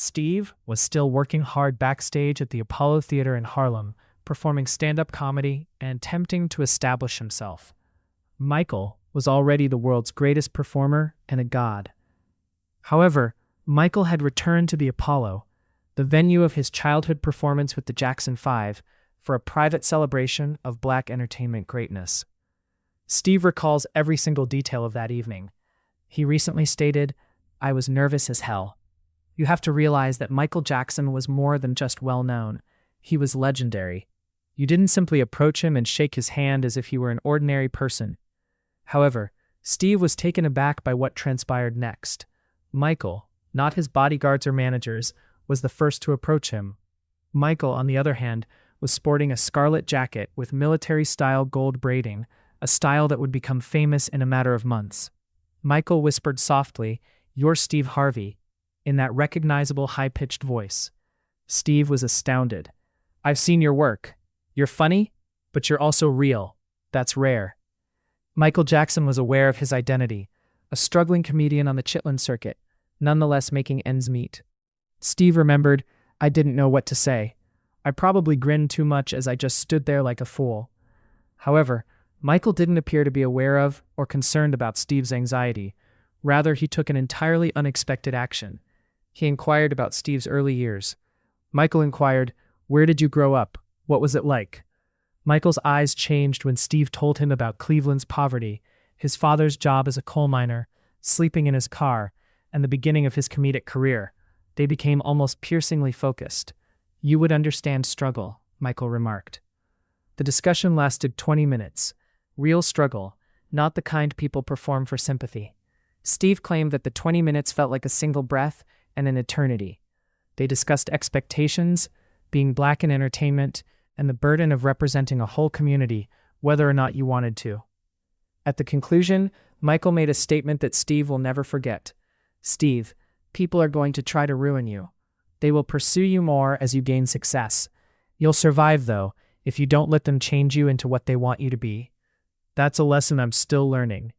Steve was still working hard backstage at the Apollo Theater in Harlem, performing stand-up comedy and attempting to establish himself. Michael was already the world's greatest performer and a god. However, Michael had returned to the Apollo, the venue of his childhood performance with the Jackson 5, for a private celebration of Black entertainment greatness. Steve recalls every single detail of that evening. He recently stated, "I was nervous as hell." You have to realize that Michael Jackson was more than just well-known. He was legendary. You didn't simply approach him and shake his hand as if he were an ordinary person. However, Steve was taken aback by what transpired next. Michael, not his bodyguards or managers, was the first to approach him. Michael, on the other hand, was sporting a scarlet jacket with military-style gold braiding, a style that would become famous in a matter of months. Michael whispered softly, "You're Steve Harvey," in that recognizable high-pitched voice. Steve was astounded. "I've seen your work. You're funny, but you're also real. That's rare." Michael Jackson was aware of his identity, a struggling comedian on the Chitlin circuit, nonetheless making ends meet. Steve remembered, "I didn't know what to say. I probably grinned too much as I just stood there like a fool." However, Michael didn't appear to be aware of or concerned about Steve's anxiety. Rather, he took an entirely unexpected action. He inquired about Steve's early years. Michael inquired, "Where did you grow up? What was it like?" Michael's eyes changed when Steve told him about Cleveland's poverty, his father's job as a coal miner, sleeping in his car, and the beginning of his comedic career. They became almost piercingly focused. "You would understand struggle," Michael remarked. The discussion lasted 20 minutes. Real struggle, not the kind people perform for sympathy. Steve claimed that the 20 minutes felt like a single breath and an eternity. They discussed expectations, being Black in entertainment, and the burden of representing a whole community, whether or not you wanted to. At the conclusion, Michael made a statement that Steve will never forget. "Steve, people are going to try to ruin you. They will pursue you more as you gain success. You'll survive, though, if you don't let them change you into what they want you to be. That's a lesson I'm still learning."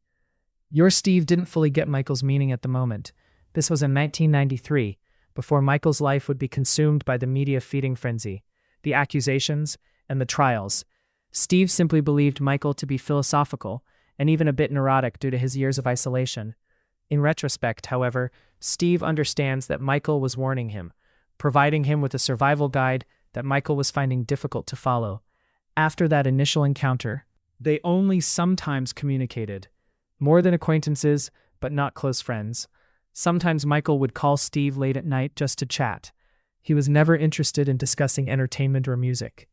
Your Steve didn't fully get Michael's meaning at the moment. This was in 1993, before Michael's life would be consumed by the media feeding frenzy, the accusations, and the trials. Steve simply believed Michael to be philosophical and even a bit neurotic due to his years of isolation. In retrospect, however, Steve understands that Michael was warning him, providing him with a survival guide that Michael was finding difficult to follow. After that initial encounter, they only sometimes communicated. More than acquaintances, but not close friends. Sometimes Michael would call Steve late at night just to chat. He was never interested in discussing entertainment or music.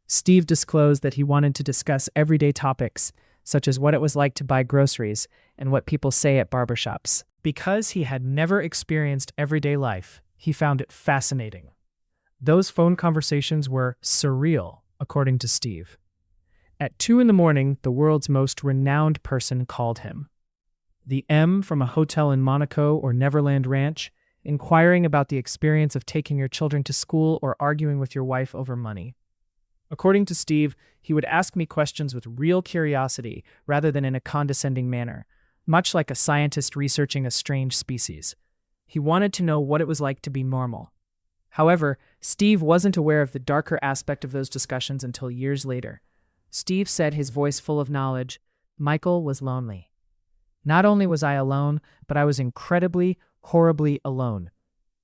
Steve disclosed that he wanted to discuss everyday topics, such as what it was like to buy groceries and what people say at barbershops. Because he had never experienced everyday life, he found it fascinating. Those phone conversations were surreal, according to Steve. At 2 a.m, the world's most renowned person called him. The M from a hotel in Monaco or Neverland Ranch, inquiring about the experience of taking your children to school or arguing with your wife over money. According to Steve, he would ask me questions with real curiosity rather than in a condescending manner, much like a scientist researching a strange species. He wanted to know what it was like to be normal. However, Steve wasn't aware of the darker aspect of those discussions until years later. Steve said, his voice full of knowledge, "Michael was lonely. Not only was I alone, but I was incredibly, horribly alone.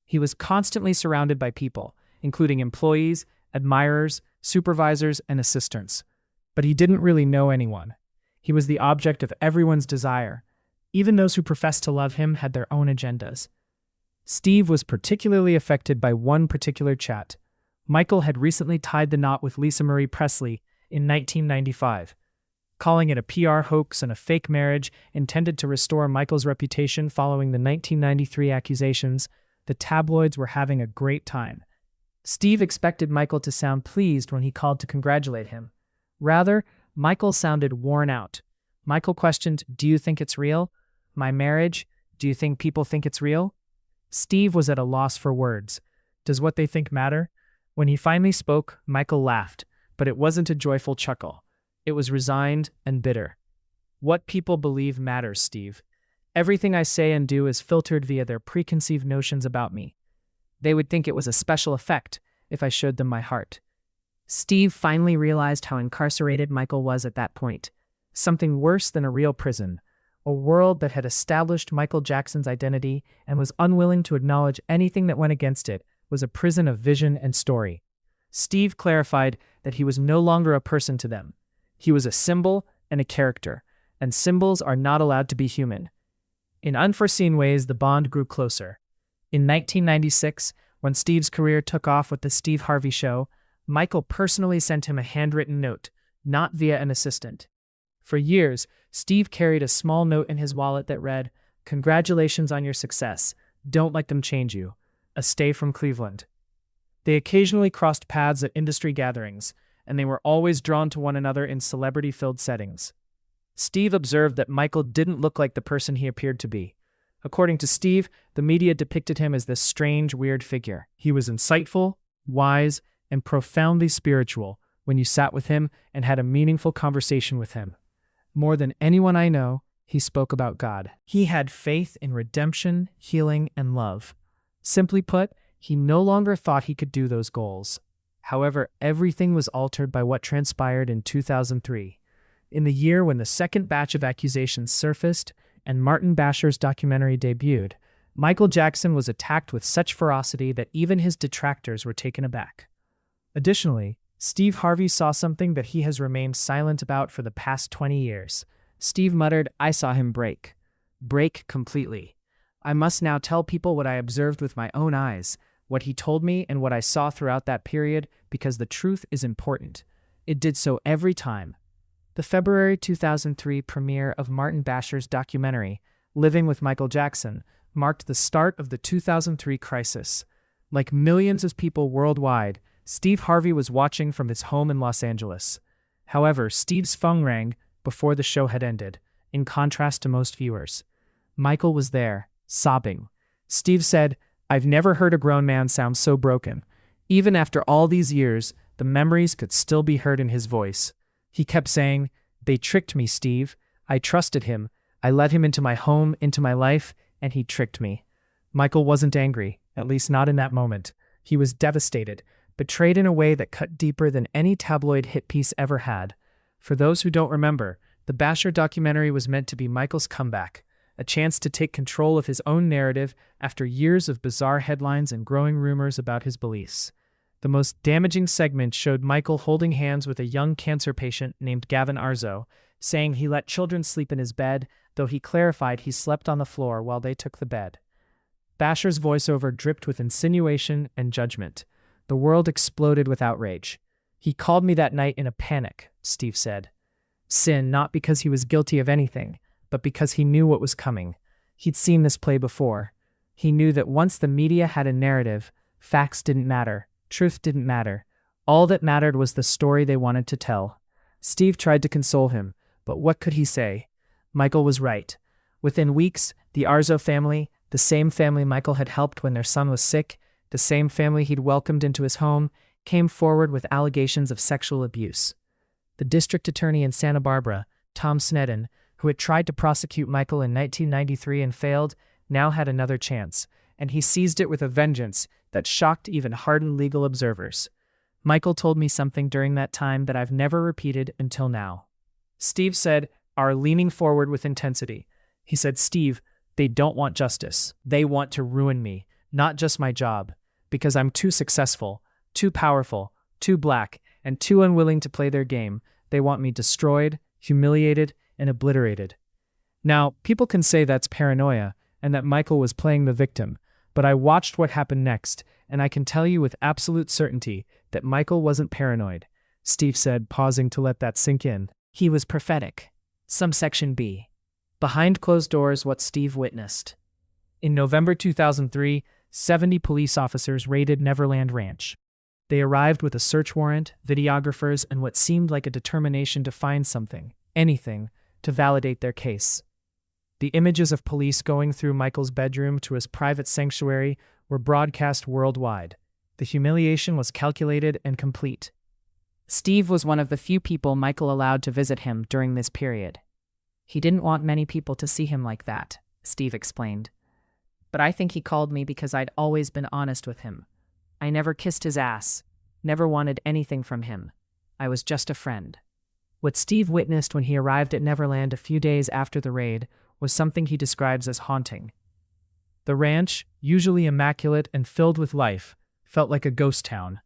He was constantly surrounded by people, including employees, admirers, supervisors, and assistants. But he didn't really know anyone. He was the object of everyone's desire. Even those who professed to love him had their own agendas." Steve was particularly affected by one particular chat. Michael had recently tied the knot with Lisa Marie Presley in 1995. Calling it a PR hoax and a fake marriage intended to restore Michael's reputation following the 1993 accusations, the tabloids were having a great time. Steve expected Michael to sound pleased when he called to congratulate him. Rather, Michael sounded worn out. Michael questioned, "Do you think it's real? My marriage? Do you think people think it's real?" Steve was at a loss for words. Does what they think matter? When he finally spoke, Michael laughed, but it wasn't a joyful chuckle. It was resigned and bitter. "What people believe matters, Steve. Everything I say and do is filtered via their preconceived notions about me. They would think it was a special effect if I showed them my heart. Steve finally realized how incarcerated Michael was at that point. Something worse than a real prison. A world that had established Michael Jackson's identity and was unwilling to acknowledge anything that went against it was a prison of vision and story. Steve clarified that he was no longer a person to them. He was a symbol and a character, and symbols are not allowed to be human. In unforeseen ways, the bond grew closer. In 1996, when Steve's career took off with the Steve Harvey Show, Michael personally sent him a handwritten note, not via an assistant. For years, Steve carried a small note in his wallet that read, "Congratulations on your success. Don't let them change you. A stay from Cleveland." They occasionally crossed paths at industry gatherings, and they were always drawn to one another in celebrity-filled settings. Steve observed that Michael didn't look like the person he appeared to be. According to Steve, the media depicted him as this strange, weird figure. He was insightful, wise, and profoundly spiritual when you sat with him and had a meaningful conversation with him. More than anyone I know, he spoke about God. He had faith in redemption, healing, and love. Simply put, he no longer thought he could do those goals. However, everything was altered by what transpired in 2003. In the year when the second batch of accusations surfaced and Martin Basher's documentary debuted, Michael Jackson was attacked with such ferocity that even his detractors were taken aback. Additionally, Steve Harvey saw something that he has remained silent about for the past 20 years. Steve muttered, "I saw him break. Break completely. I must now tell people what I observed with my own eyes, what he told me and what I saw throughout that period, because the truth is important." It did so every time. The February 2003 premiere of Martin Basher's documentary, Living with Michael Jackson, marked the start of the 2003 crisis. Like millions of people worldwide, Steve Harvey was watching from his home in Los Angeles. However, Steve's phone rang before the show had ended, in contrast to most viewers. Michael was there, sobbing. Steve said, "I've never heard a grown man sound so broken." Even after all these years, the memories could still be heard in his voice. He kept saying, "They tricked me, Steve. I trusted him. I let him into my home, into my life, and he tricked me." Michael wasn't angry, at least not in that moment. He was devastated, betrayed in a way that cut deeper than any tabloid hit piece ever had. For those who don't remember, the Basher documentary was meant to be Michael's comeback, a chance to take control of his own narrative after years of bizarre headlines and growing rumors about his beliefs. The most damaging segment showed Michael holding hands with a young cancer patient named Gavin Arzo, saying he let children sleep in his bed, though he clarified he slept on the floor while they took the bed. Basher's voiceover dripped with insinuation and judgment. The world exploded with outrage. "He called me that night in a panic," Steve said. Sin, not because he was guilty of anything, but because he knew what was coming. He'd seen this play before. He knew that once the media had a narrative, facts didn't matter, truth didn't matter. All that mattered was the story they wanted to tell. Steve tried to console him, but what could he say? Michael was right. Within weeks, the Arzo family, the same family Michael had helped when their son was sick, the same family he'd welcomed into his home, came forward with allegations of sexual abuse. The district attorney in Santa Barbara, Tom Sneddon, who had tried to prosecute Michael in 1993 and failed, now had another chance, and he seized it with a vengeance that shocked even hardened legal observers. "Michael told me something during that time that I've never repeated until now." Steve said, leaning forward with intensity. He said, "Steve, they don't want justice. They want to ruin me, not just my job, because I'm too successful, too powerful, too black, and too unwilling to play their game. They want me destroyed, humiliated, and obliterated." Now, people can say that's paranoia and that Michael was playing the victim, but I watched what happened next, and I can tell you with absolute certainty that Michael wasn't paranoid, Steve said, pausing to let that sink in. He was prophetic. Subsection B. Behind closed doors, what Steve witnessed. In November 2003, 70 police officers raided Neverland Ranch. They arrived with a search warrant, videographers, and what seemed like a determination to find something, anything, to validate their case. The images of police going through Michael's bedroom to his private sanctuary were broadcast worldwide. The humiliation was calculated and complete. Steve was one of the few people Michael allowed to visit him during this period. He didn't want many people to see him like that, Steve explained. but I think he called me because I'd always been honest with him. I never kissed his ass, never wanted anything from him. I was just a friend. What Steve witnessed when he arrived at Neverland a few days after the raid was something he describes as haunting. The ranch, usually immaculate and filled with life, felt like a ghost town.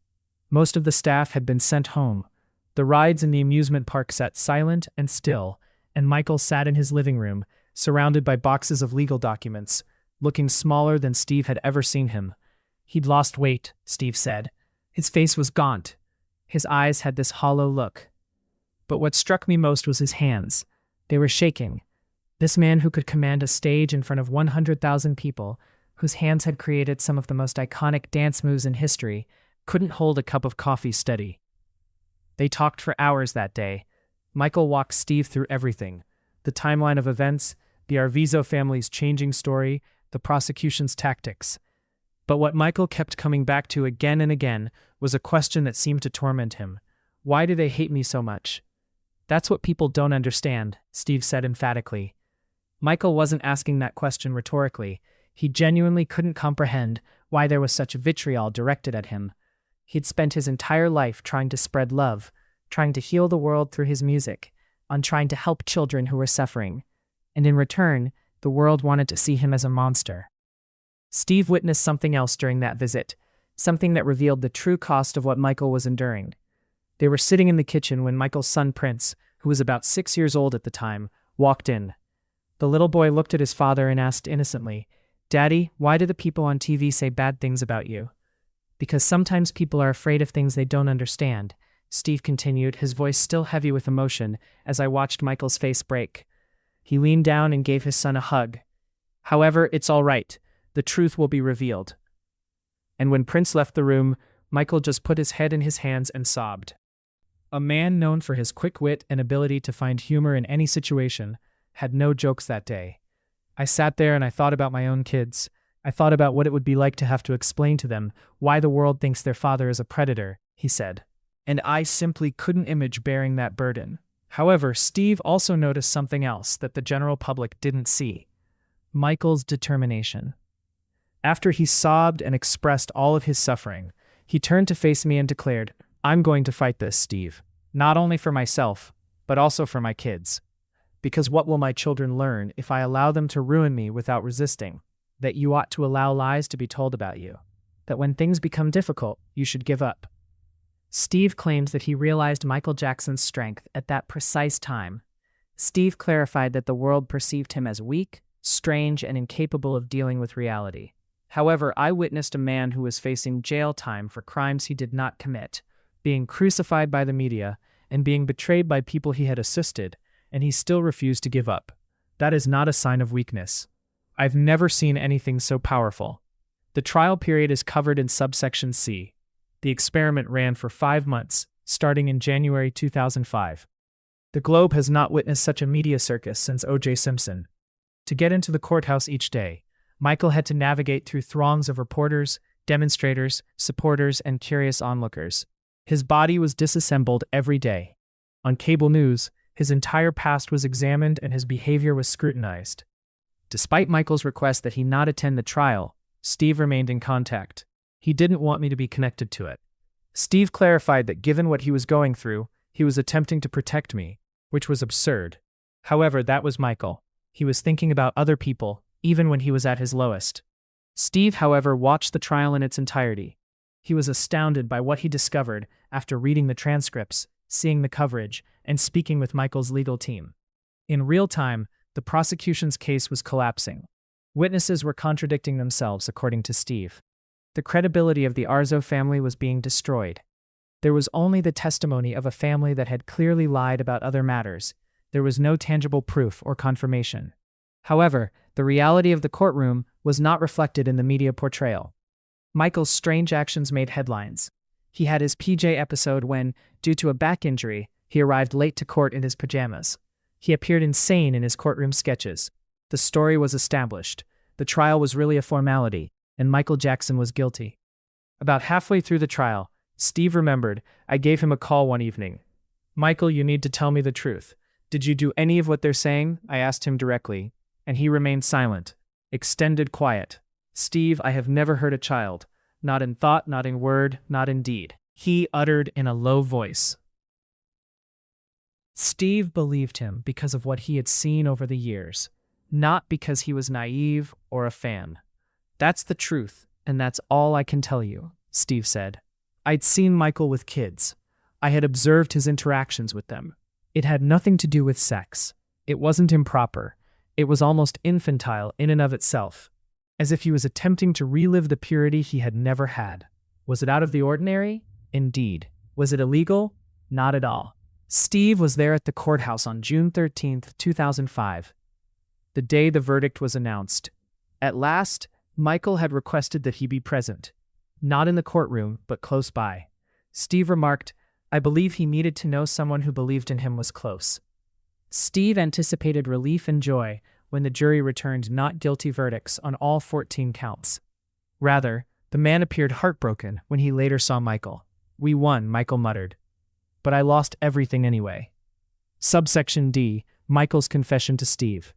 Most of the staff had been sent home. The rides in the amusement park sat silent and still, and Michael sat in his living room, surrounded by boxes of legal documents, looking smaller than Steve had ever seen him. He'd lost weight, Steve said. His face was gaunt. His eyes had this hollow look. But what struck me most was his hands. They were shaking. This man who could command a stage in front of 100,000 people, whose hands had created some of the most iconic dance moves in history, couldn't hold a cup of coffee steady. They talked for hours that day. Michael walked Steve through everything. The timeline of events, the Arvizo family's changing story, the prosecution's tactics. But what Michael kept coming back to again and again was a question that seemed to torment him. Why do they hate me so much? That's what people don't understand, Steve said emphatically. Michael wasn't asking that question rhetorically. He genuinely couldn't comprehend why there was such vitriol directed at him. He'd spent his entire life trying to spread love, trying to heal the world through his music, on trying to help children who were suffering. And in return, the world wanted to see him as a monster. Steve witnessed something else during that visit, something that revealed the true cost of what Michael was enduring. They were sitting in the kitchen when Michael's son Prince, who was about 6 years old at the time, walked in. The little boy looked at his father and asked innocently, "Daddy, why do the people on TV say bad things about you?" "Because sometimes people are afraid of things they don't understand," Steve continued, his voice still heavy with emotion, as I watched Michael's face break. He leaned down and gave his son a hug. "However, it's all right. The truth will be revealed." And when Prince left the room, Michael just put his head in his hands and sobbed. A man known for his quick wit and ability to find humor in any situation had no jokes that day. I sat there and I thought about my own kids. I thought about what it would be like to have to explain to them why the world thinks their father is a predator, he said. And I simply couldn't imagine bearing that burden. However, Steve also noticed something else that the general public didn't see. Michael's determination. After he sobbed and expressed all of his suffering, he turned to face me and declared, "I'm going to fight this, Steve. Not only for myself, but also for my kids. Because what will my children learn if I allow them to ruin me without resisting? That you ought to allow lies to be told about you. That when things become difficult, you should give up." Steve claims that he realized Michael Jackson's strength at that precise time. Steve clarified that the world perceived him as weak, strange, and incapable of dealing with reality. However, I witnessed a man who was facing jail time for crimes he did not commit, being crucified by the media, and being betrayed by people he had assisted, and he still refused to give up. That is not a sign of weakness. I've never seen anything so powerful. The trial period is covered in subsection C. The experiment ran for 5 months, starting in January 2005. The globe has not witnessed such a media circus since O.J. Simpson. To get into the courthouse each day, Michael had to navigate through throngs of reporters, demonstrators, supporters, and curious onlookers. His body was disassembled every day. On cable news, his entire past was examined and his behavior was scrutinized. Despite Michael's request that he not attend the trial, Steve remained in contact. He didn't want me to be connected to it. Steve clarified that given what he was going through, he was attempting to protect me, which was absurd. However, that was Michael. He was thinking about other people, even when he was at his lowest. Steve, however, watched the trial in its entirety. He was astounded by what he discovered after reading the transcripts, seeing the coverage, and speaking with Michael's legal team. In real time, the prosecution's case was collapsing. Witnesses were contradicting themselves, according to Steve. The credibility of the Arvizo family was being destroyed. There was only the testimony of a family that had clearly lied about other matters. There was no tangible proof or confirmation. However, the reality of the courtroom was not reflected in the media portrayal. Michael's strange actions made headlines. He had his PJ episode when, due to a back injury, he arrived late to court in his pajamas. He appeared insane in his courtroom sketches. The story was established. The trial was really a formality, and Michael Jackson was guilty. About halfway through the trial, Steve remembered, I gave him a call one evening. "Michael, you need to tell me the truth. Did you do any of what they're saying?" I asked him directly, and he remained silent. Extended quiet. "Steve, I have never hurt a child. Not in thought, not in word, not in deed," he uttered in a low voice. Steve believed him because of what he had seen over the years, not because he was naive or a fan. "That's the truth, and that's all I can tell you," Steve said. "I'd seen Michael with kids. I had observed his interactions with them. It had nothing to do with sex. It wasn't improper. It was almost infantile in and of itself, as if he was attempting to relive the purity he had never had. Was it out of the ordinary? Indeed. Was it illegal? Not at all." Steve was there at the courthouse on June 13th, 2005, the day the verdict was announced. At last, Michael had requested that he be present. Not in the courtroom, but close by. Steve remarked, "I believe he needed to know someone who believed in him was close." Steve anticipated relief and joy when the jury returned not guilty verdicts on all 14 counts. Rather, the man appeared heartbroken when he later saw Michael. "We won," Michael muttered. "But I lost everything anyway." Subsection D. Michael's confession to Steve.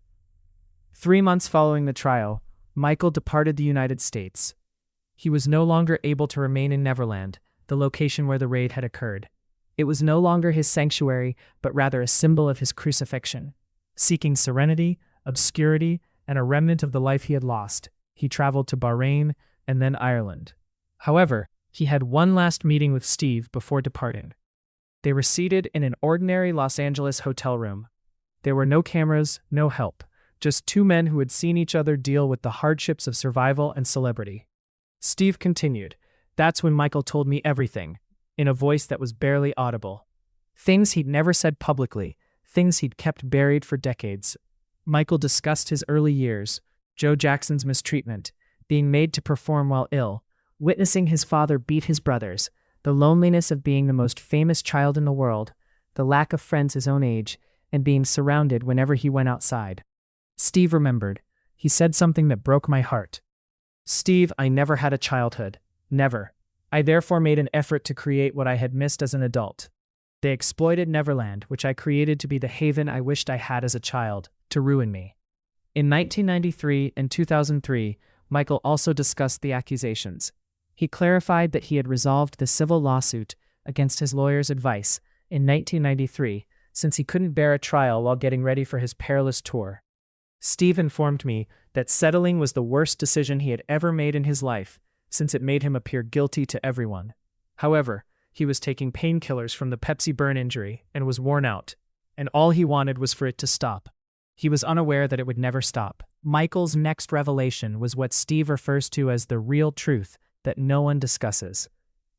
3 months following the trial, Michael departed the United States. He was no longer able to remain in Neverland, the location where the raid had occurred. It was no longer his sanctuary, but rather a symbol of his crucifixion. Seeking serenity, obscurity, and a remnant of the life he had lost, he traveled to Bahrain and then Ireland. However, he had one last meeting with Steve before departing. They were seated in an ordinary Los Angeles hotel room. There were no cameras, no help, just two men who had seen each other deal with the hardships of survival and celebrity. Steve continued, "That's when Michael told me everything," in a voice that was barely audible. Things he'd never said publicly, things he'd kept buried for decades. Michael discussed his early years, Joe Jackson's mistreatment, being made to perform while ill, witnessing his father beat his brothers, the loneliness of being the most famous child in the world, the lack of friends his own age, and being surrounded whenever he went outside. Steve remembered. He said something that broke my heart. "Steve, I never had a childhood. Never. I therefore made an effort to create what I had missed as an adult. They exploited Neverland, which I created to be the haven I wished I had as a child, to ruin me." In 1993 and 2003, Michael also discussed the accusations. He clarified that he had resolved the civil lawsuit against his lawyer's advice in 1993, since he couldn't bear a trial while getting ready for his perilous tour. Steve informed me that settling was the worst decision he had ever made in his life, since it made him appear guilty to everyone. However, he was taking painkillers from the Pepsi burn injury and was worn out, and all he wanted was for it to stop. He was unaware that it would never stop. Michael's next revelation was what Steve refers to as the real truth that no one discusses.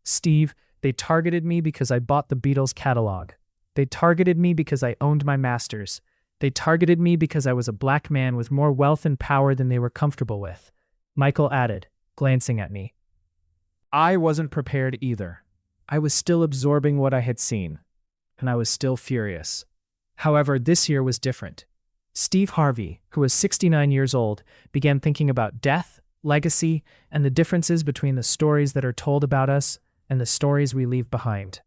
"Steve, they targeted me because I bought the Beatles catalog. They targeted me because I owned my masters. They targeted me because I was a black man with more wealth and power than they were comfortable with," Michael added, glancing at me. I wasn't prepared either. I was still absorbing what I had seen, and I was still furious. However, this year was different. Steve Harvey, who was 69 years old, began thinking about death, legacy, and the differences between the stories that are told about us and the stories we leave behind.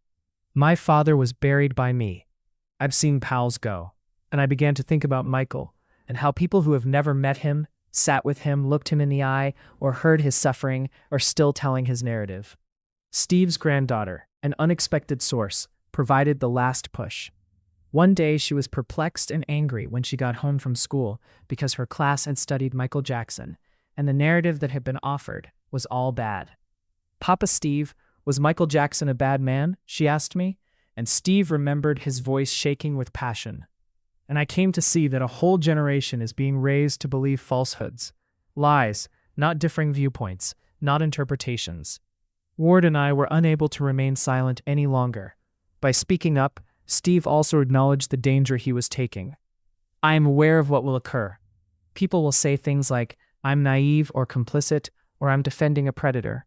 My father was buried by me. I've seen pals go, and I began to think about Michael and how people who have never met him, sat with him, looked him in the eye, or heard his suffering are still telling his narrative. Steve's granddaughter, an unexpected source, provided the last push. One day she was perplexed and angry when she got home from school because her class had studied Michael Jackson, and the narrative that had been offered was all bad. "Papa Steve, was Michael Jackson a bad man?" she asked me, and Steve remembered, his voice shaking with passion. And I came to see that a whole generation is being raised to believe falsehoods, lies, not differing viewpoints, not interpretations. Ward and I were unable to remain silent any longer. By speaking up, Steve also acknowledged the danger he was taking. "I am aware of what will occur. People will say things like, 'I'm naive or complicit,' or 'I'm defending a predator.'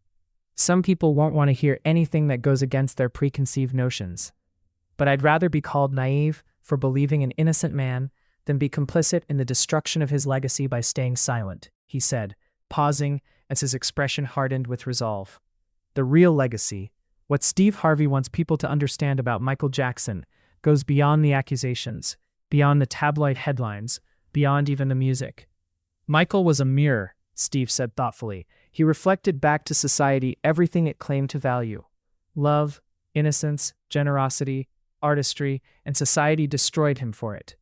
Some people won't want to hear anything that goes against their preconceived notions. But I'd rather be called naive for believing an innocent man than be complicit in the destruction of his legacy by staying silent," he said, pausing as his expression hardened with resolve. The real legacy, what Steve Harvey wants people to understand about Michael Jackson, goes beyond the accusations, beyond the tabloid headlines, beyond even the music. Michael was a mirror, Steve said thoughtfully. He reflected back to society everything it claimed to value: love, innocence, generosity, artistry, and society destroyed him for it.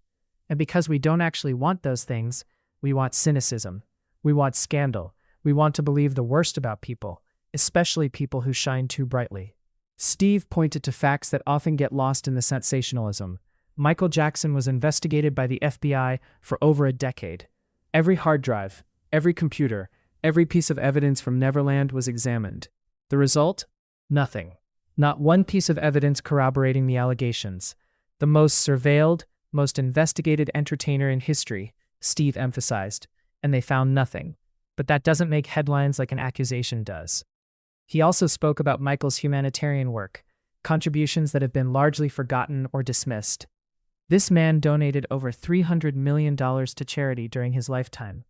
And because we don't actually want those things, we want cynicism. We want scandal. We want to believe the worst about people, especially people who shine too brightly. Steve pointed to facts that often get lost in the sensationalism. Michael Jackson was investigated by the FBI for over a decade. Every hard drive, every computer, every piece of evidence from Neverland was examined. The result? Nothing. Not one piece of evidence corroborating the allegations. The most surveilled, most investigated entertainer in history, Steve emphasized, and they found nothing. But that doesn't make headlines like an accusation does. He also spoke about Michael's humanitarian work, contributions that have been largely forgotten or dismissed. This man donated over $300 million to charity during his lifetime,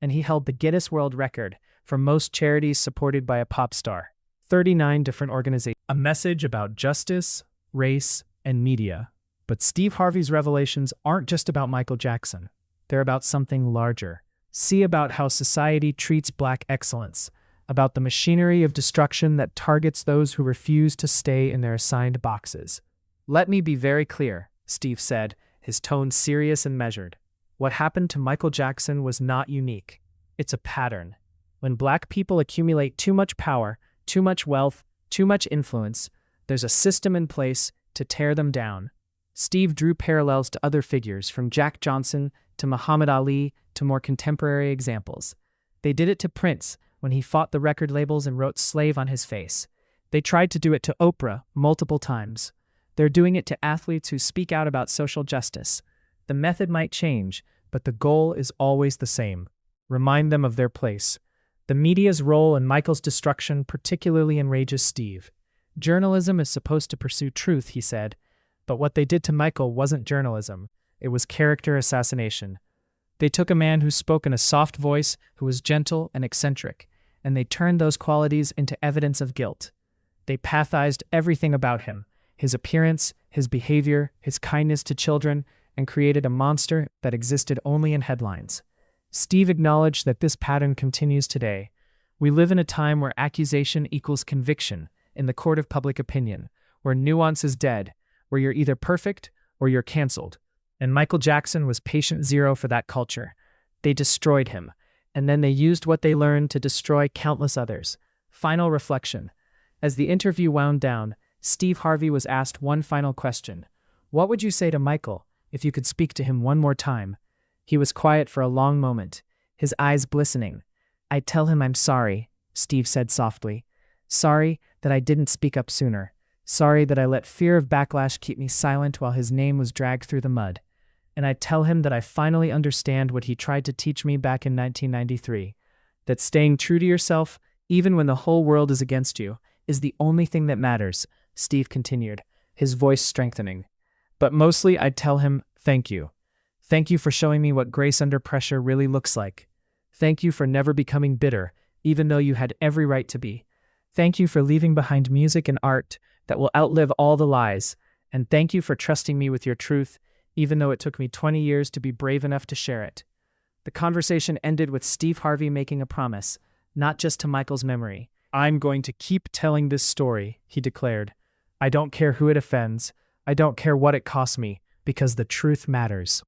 and he held the Guinness World Record for most charities supported by a pop star. 39 different organizations. A message about justice, race, and media. But Steve Harvey's revelations aren't just about Michael Jackson. They're about something larger. See about how society treats Black excellence, about the machinery of destruction that targets those who refuse to stay in their assigned boxes. Let me be very clear, Steve said, his tone serious and measured. What happened to Michael Jackson was not unique. It's a pattern. When Black people accumulate too much power, too much wealth, too much influence, there's a system in place to tear them down. Steve drew parallels to other figures, from Jack Johnson to Muhammad Ali to more contemporary examples. They did it to Prince when he fought the record labels and wrote "slave" on his face. They tried to do it to Oprah multiple times. They're doing it to athletes who speak out about social justice. The method might change, but the goal is always the same. Remind them of their place. The media's role in Michael's destruction particularly enrages Steve. Journalism is supposed to pursue truth, he said, but what they did to Michael wasn't journalism. It was character assassination. They took a man who spoke in a soft voice, who was gentle and eccentric, and they turned those qualities into evidence of guilt. They pathized everything about him, his appearance, his behavior, his kindness to children, and created a monster that existed only in headlines. Steve acknowledged that this pattern continues today. We live in a time where accusation equals conviction in the court of public opinion, where nuance is dead, where you're either perfect or you're canceled. And Michael Jackson was patient zero for that culture. They destroyed him, and then they used what they learned to destroy countless others. Final reflection. As the interview wound down, Steve Harvey was asked one final question. What would you say to Michael if you could speak to him one more time? He was quiet for a long moment, his eyes glistening. I'd tell him I'm sorry, Steve said softly. Sorry that I didn't speak up sooner. Sorry that I let fear of backlash keep me silent while his name was dragged through the mud. And I'd tell him that I finally understand what he tried to teach me back in 1993. That staying true to yourself, even when the whole world is against you, is the only thing that matters, Steve continued, his voice strengthening. But mostly I'd tell him, thank you. Thank you for showing me what grace under pressure really looks like. Thank you for never becoming bitter, even though you had every right to be. Thank you for leaving behind music and art that will outlive all the lies. And thank you for trusting me with your truth, even though it took me 20 years to be brave enough to share it. The conversation ended with Steve Harvey making a promise, not just to Michael's memory. I'm going to keep telling this story, he declared. I don't care who it offends. I don't care what it costs me, because the truth matters.